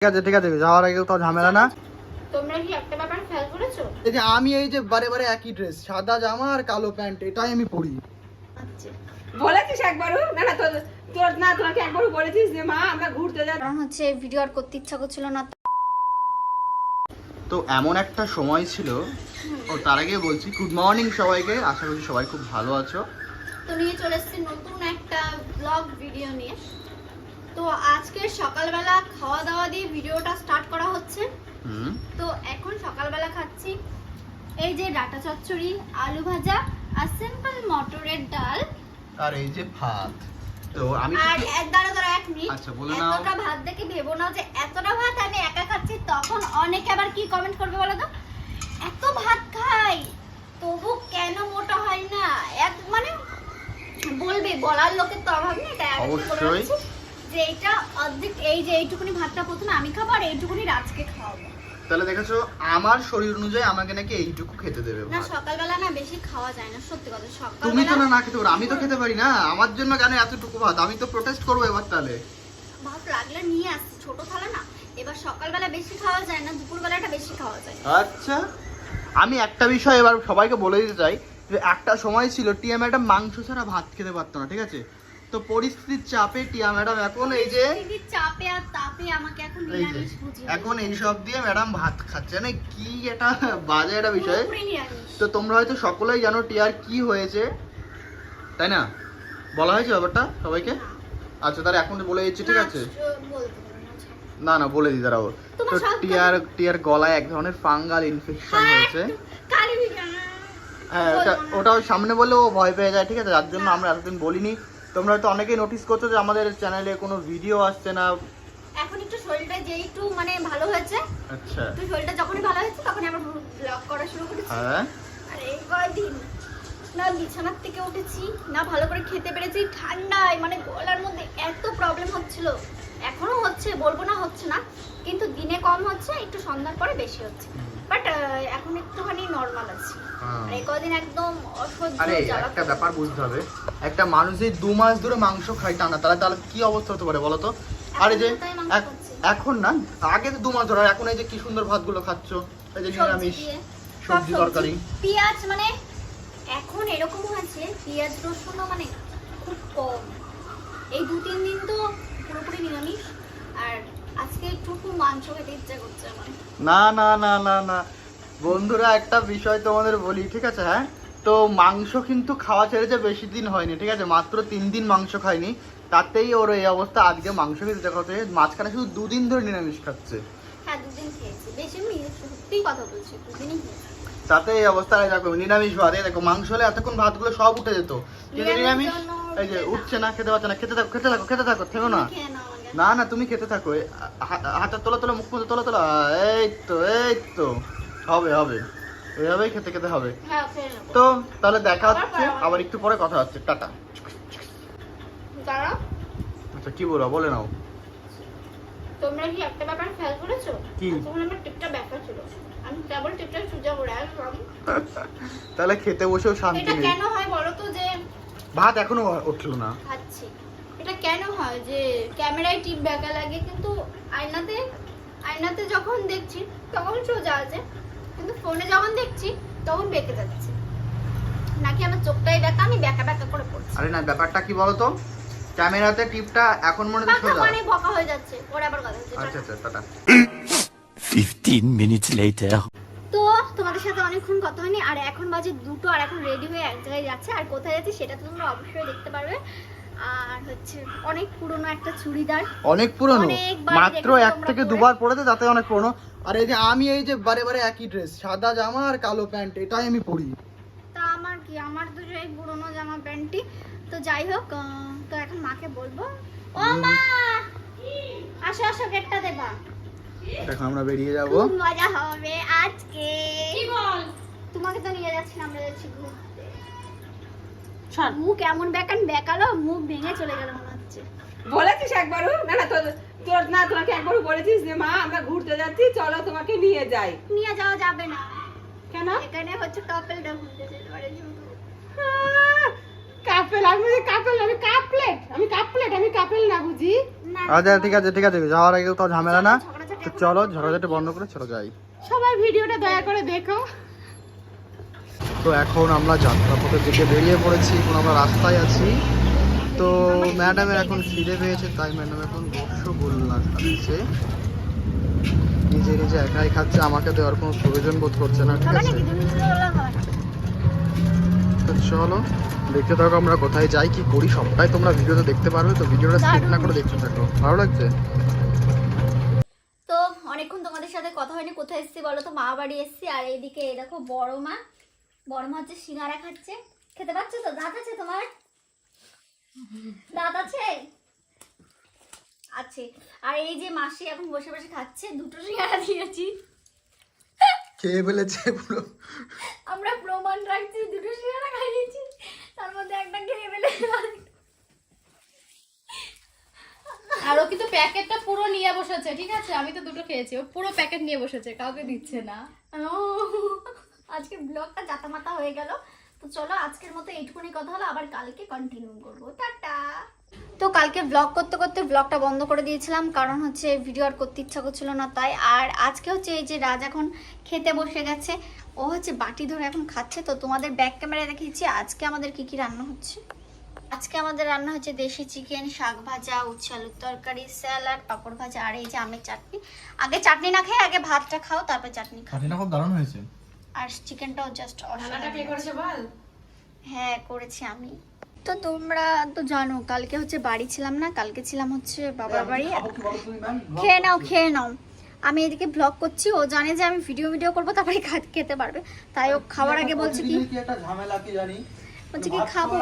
ঠিক আছে যাওয়ার আগে তো ঝামেলা না। তোমরা কি একটা ব্যাপার খেয়াল করেছো? এই যে আমি এই যে বারে বারে একই ড্রেস, সাদা জামা আর কালো প্যান্ট, এটাই আমি পরি। আচ্ছা, বলেছিস একবারও? না না তোকে একবারও বলেছিস যে মা আমরা ঘুরতে যাচ্ছি? কারণ হচ্ছে ভিডিও আর করতে ইচ্ছা করছিল না। তো এমন একটা সময় ছিল, ও তার আগে বলছি গুড মর্নিং সবাইকে, আশা করি সবাই খুব ভালো আছো। তো নিয়ে চলে এসেছি নতুন একটা ব্লগ ভিডিও নিয়ে। তো আজকে সকালবেলা খাওয়া দাওয়া দিয়ে ভিডিওটা স্টার্ট করা হচ্ছে। তো এখন সকালবেলা খাচ্ছি এই যে ডাটা চচ্চড়ি, আলু ভাজা আর সিম্পল মটরের ডাল আর এই যে ভাত। তো আমি আর দাঁড়া 1 মিনিট। আচ্ছা বলে নাও। এতটা ভাত দেখে ভেবো না যে এতটা ভাত আমি একা খাচ্ছি, তখন অনেকে আবার কি কমেন্ট করবে বলো তো, এত ভাত খাই তবু কেন মোটা হয় না, মানে বলবে, বলার লোকের তো অভাব নেই। তাই আমি বলে অবশ্যই। রাখছি যে এটা অর্ধেক, এই যে এইটুকুনি ভাতটা প্রথমে আমি খাবো আর এইটুকুনি রাজকে খাওয়াবো। তাহলে দেখেছো আমার শরীর অনুযায়ী আমাকে নাকি এইটুকু খেতে দেবে না ভাত। সকালবেলা না বেশি খাওয়া যায় না, সত্যি কথা। তুমি তো সকালবেলা না খেতে পারো, আমি তো খেতে পারি না। আমার জন্য কেন এতটুকু ভাত? আমি তো প্রোটেস্ট করবো এবার তাহলে। ভাত লাগলে নিয়ে আসছি, ছোট থালা না। এবার সকালবেলা বেশি খাওয়া যায় না, দুপুরবেলাটা বেশি খাওয়া যায়। আচ্ছা, আমি একটা বিষয় এবার সবাইকে বলে দিতে চাই যে একটা সময় ছিল টিয়া ম্যাডাম মাংস ছাড়া ভাত খেতে পারতো না, ঠিক আছে? তো পরিস্থিতির চাপে টিয়া ম্যাডাম এখন এই যে পরিস্থিতির চাপে আর তাপে আমাকে এখন এই যে নিরামিষ বুঝিয়ে এখন এইসব দিয়ে ম্যাডাম ভাত খাচ্ছে, মানে কি এটা বাজে একটা বিষয়। পুরোপুরি নিরামিষ। তো তোমরা হয়তো সকলেই জানো টিয়ার কি হয়েছে, তাই না? বলা হয়েছে ব্যাপারটা সবাইকে? আচ্ছা তাহলে এখন বলে দিচ্ছি, ঠিক আছে? বলতে পারো না, ছাড়ো। না না বলে দিই দাঁড়াও। তো তোমার সব টিয়ার গলায় এক ধরনের ফাঙ্গাল ইনফেকশন হয়েছে। কালি বিঘানা। হ্যাঁ ওটা ওই সামনে বললে ও ভয় পেয়ে যায়, ঠিক আছে? যার জন্য আমরা এতদিন বলিনি। তোমরা হয়তো অনেকেই নোটিস করছো যে আমাদের চ্যানেলে কোনো ভিডিও আসছে না। এখন একটু শরীরটা যে একটু মানে ভালো হয়েছে, আচ্ছা একটু শরীরটা যখনই ভালো হয়েছে তখন আমরা ব্লগ করা শুরু করেছি। হ্যাঁ, আর এই কয়দিন না বিছানার থেকে উঠেছি, না ভালো করে খেতে পেরেছি, ঠান্ডায় মানে গলার মধ্যে এত প্রবলেম হচ্ছিল। এখনো হচ্ছে, বলবো না হচ্ছে না, কিন্তু দিনে কম হচ্ছে, একটু সন্ধ্যার পরে বেশি হচ্ছে। বাট এখন একটুখানি নর্মাল আছে। আর এই কয়দিন একদম অসহ্য আরে জ্বালা একটা করছে। ব্যাপার বুঝতে হবে, একটা মানুষ যদি 2 মাস ধরে মাংস খায় টানা, তাহলে কি অবস্থা হতে পারে বলো তো? আরে যে এখন তো তাই মাংস খাচ্ছি। এখন না, আগে তো 2 মাস ধরে, এখন এই যে কি সুন্দর ভাতগুলো খাচ্ছো, এই যে সবজি নিরামিষ দিয়ে, সবজি তরকারি। পেঁয়াজ মানে এখন এরকম হয়েছে, পেঁয়াজ রসুনও মানে খুব কম। এই 2-3 দিন তো পুরোপুরি নিরামিষ, আর আজকে একটু মাংস খেতে ইচ্ছা করছে আমার। না না না না না বন্ধুরা, একটা বিষয় তোমাদের বলি, ঠিক আছে? হ্যাঁ, তো মাংস কিন্তু খাওয়া ছেড়েছে বেশি দিন হয়নি, ঠিক আছে? মাত্র 3 দিন মাংস খায়নি, তাতেই ওর এই অবস্থা। আজকে মাংস খেতে দেখা হচ্ছে, মাঝখানে শুধু 2 দিন ধরে নিরামিষ খাচ্ছে। হ্যাঁ 2 দিন খেয়েছি, বেশি আমি সত্যিই কথা বলছি, 2 দিনই খেয়েছি। তাতে এই অবস্থা। দেখো নিরামিষ ভাত, এই দেখো মাংস হলে এতক্ষণ ভাতগুলো সব উঠে যেত, কিন্তু নিরামিষ এই যে উঠছে না, খেতে পারছে না। খেতে থাকো থেমো না। তুমি খেয়ে নাও আগে। না না তুমি খেতে থাকো, হাতটা তোলা মুখ মতো তোলা। এই তো হবে এইভাবেই খেতে খেতে হবে। হ্যাঁ খেয়ে নেবো। তো তাহলে দেখা হচ্ছে আবার একটু পরে, কথা হচ্ছে, টাটা। দাঁড়াও, আচ্ছা কি বলো, বলে নাও। তোমরা কি একটা ব্যাপার খেয়াল করেছো? কি? তখন আমার টিপটা ব্যাকা ছিল, আমি কেবল টিপটা সোজা করে আসলাম। তাহলে খেতে বসেও শান্তি এটা নেই। কেন হয় বলো তো, যে ভাত এখনো উঠলো না। খাচ্ছি, এটা কেন হয় যে ক্যামেরায় টিপ ব্যাকা লাগে, কিন্তু আয়নাতে যখন দেখছি তখন সোজা আছে, কিন্তু ফোনে যখন দেখছি তখন বেঁকে যাচ্ছে। নাকি আমার চোখটাই ব্যাকা, আমি ব্যাকা করে পড়ছি। আরে না, ব্যাপারটা কি বলতো, ক্যামেরাতে টিপটা এখন মনে হচ্ছে ব্যাকা সোজা। মানে বকা হয়ে যাচ্ছে, ওর আবার কথা হচ্ছে। আচ্ছা টাটা। 15 minutes later. তো তোমাদের সাথে অনেকক্ষণ কথা হয়নি, আর এখন বাজে 2টো, আর এখন রেডি হয়ে এক জায়গায় যাচ্ছে। আর কোথায় যাচ্ছে সেটা তো তোমরা অবশ্যই দেখতে পারবে। আর হচ্ছে অনেক পুরনো একটা চুড়িদার, অনেক পুরনো, অনেকবার মাত্র দেখেছো 1 তোমরা থেকে পরে। 2বার পরেছে, তাতে অনেক পুরনো। আর এই যে আমি এই যে বারে বারে একই ড্রেস, সাদা জামা আর কালো প্যান্ট, এটাই আমি পরি। তা আমার কি, আমার তো সেই পুরনো জামা প্যান্টটি। তো যাই হোক, তো এখন মাকে বলবো, ও মা আসো গেটটা দেবা, এখন আমরা বেরিয়ে যাব। খুব মজা হবে আজকে। কি বল? তোমাকে তো নিয়ে যাচ্ছি, আমরা যাচ্ছি ঘুরতে। মুখ এমন বেকালো, মুখ ভেঙে চলে গেল মনে হচ্ছে। বলেছিস একবারও? না না তোকে একবারও বলেছিস যে মা আমরা ঘুরতে যাচ্ছি, চলো তোমাকে নিয়ে যাই? নিয়ে যাওয়া যাবে না, কেন? এখানে হচ্ছে কাপেলটা ঘুরতে যেতে পারে শুধু। কাপেল? আমি কাপলেট না বুঝি। না আচ্ছা ঠিক আছে যাওয়ার আগে তো ঝামেলা না। ঝগড়াঝাটি তো চলো ঝগড়াঝাটি বন্ধ করে চলো যাই। সবাই ভিডিওটা দয়া করে দেখো। তো এখন আমরা যাত্রাপথের দিকে বেরিয়ে পড়েছি, এখন আমরা রাস্তায় আছি। তো ম্যাডামের এখন খিদে পেয়েছে, তাই ম্যাডাম এখন রসগোল্লা খাচ্ছে, নিজে নিজে একাই খাচ্ছে, আমাকে দেওয়ার কোনো প্রয়োজন বোধ করছে না, ঠিক আছে। তো চলো দেখতে থাকো আমরা কোথায় যাই কি করি সবটাই তোমরা ভিডিওতে দেখতে পারবে, তো ভিডিওটা স্কিপ না করে দেখতে থাকো, ভালো লাগছে। তো অনেকক্ষণ তোমাদের সাথে কথা হয়নি, কোথায় এসেছি বলো তো? মা বাড়ি এসেছি। আর এইদিকে এই দেখো বড় মা হচ্ছে সিঙ্গারা খাচ্ছে। খেতে পাচ্ছ তো? দাঁত আছে তোমার? দাঁত আছে? আছে। আর এই যে মাসি এখন বসে বসে খাচ্ছে, দুটো সিঙ্গারা দিয়েছি, খেয়ে ফেলেছে পুরো। আমরা প্রমাণ রাখছি, দুটো সিঙ্গারা খাইয়েছি, তার মধ্যে একটা খেয়ে ফেলেছে। আর ও কিন্তু প্যাকেটটা পুরো নিয়ে বসেছে, ঠিক আছে? আমি তো দুটো খেয়েছি, ও পুরো প্যাকেট নিয়ে বসেছে, কাউকে দিচ্ছে না। আজকে ব্লগটা জাতামাতা হয়ে গেল। তো চলো আজকের মতো এইটুকুনি কথা হলো, আবার কালকে কন্টিনিউ করবো। টাটা। তো কালকে ব্লগ করতে করতে ব্লগটা বন্ধ করে দিয়েছিলাম, কারণ হচ্ছে ভিডিও আর করতে ইচ্ছা করছিল না তাই। আর আজকে হচ্ছে এই যে রাজ এখন খেতে বসে গেছে, ও হচ্ছে বাটি ধরে এখন খাচ্ছে। তো তোমাদের ব্যাক ক্যামেরায় দেখিয়েছি আজকে আমাদের কি কি রান্না হচ্ছে। আজকে আমাদের রান্না হচ্ছে দেশি চিকেন, শাক ভাজা, উচ্ছে আলুর তরকারি, স্যালাড, পাঁপড় ভাজা, আর এই যে আমের চাটনি। আগে চাটনি না খেয়ে আগে ভাতটা খাও, তারপর চাটনি খাও। খাটিটা খুব দারুণ হয়েছে। আর চিকেনটাও জাস্ট রান্নাটা কে করেছে বল? হ্যাঁ করেছি আমি। তো তোমরা তো জানো কালকে হচ্ছে বাড়ি ছিলাম না, কালকে ছিলাম হচ্ছে বাবার বাড়ি। খেয়ে নাও খেয়ে নাও, আমি এদিকে ব্লগ করছি, ও জানে যে আমি ভিডিও করবো তারপরে খেতে পারবে, তাই ও খাওয়ার আগে বলছে কি বলছে কি খাবো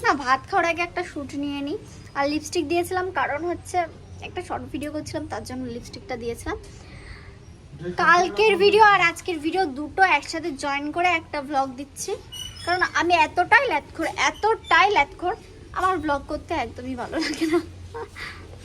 না, ভাত খাওয়ার আগে একটা শ্যুট নিয়ে নিই। আর লিপস্টিক দিয়েছিলাম, কারণ হচ্ছে একটা শর্ট ভিডিও করছিলাম, তার জন্য লিপস্টিকটা দিয়েছিলাম। কালকের ভিডিও আর আজকের ভিডিও দুটো একসাথে জয়েন করে একটা ব্লগ দিচ্ছি, কারণ আমি এতটাই ল্যাথখোর আমার ব্লগ করতে একদমই ভালো লাগে না।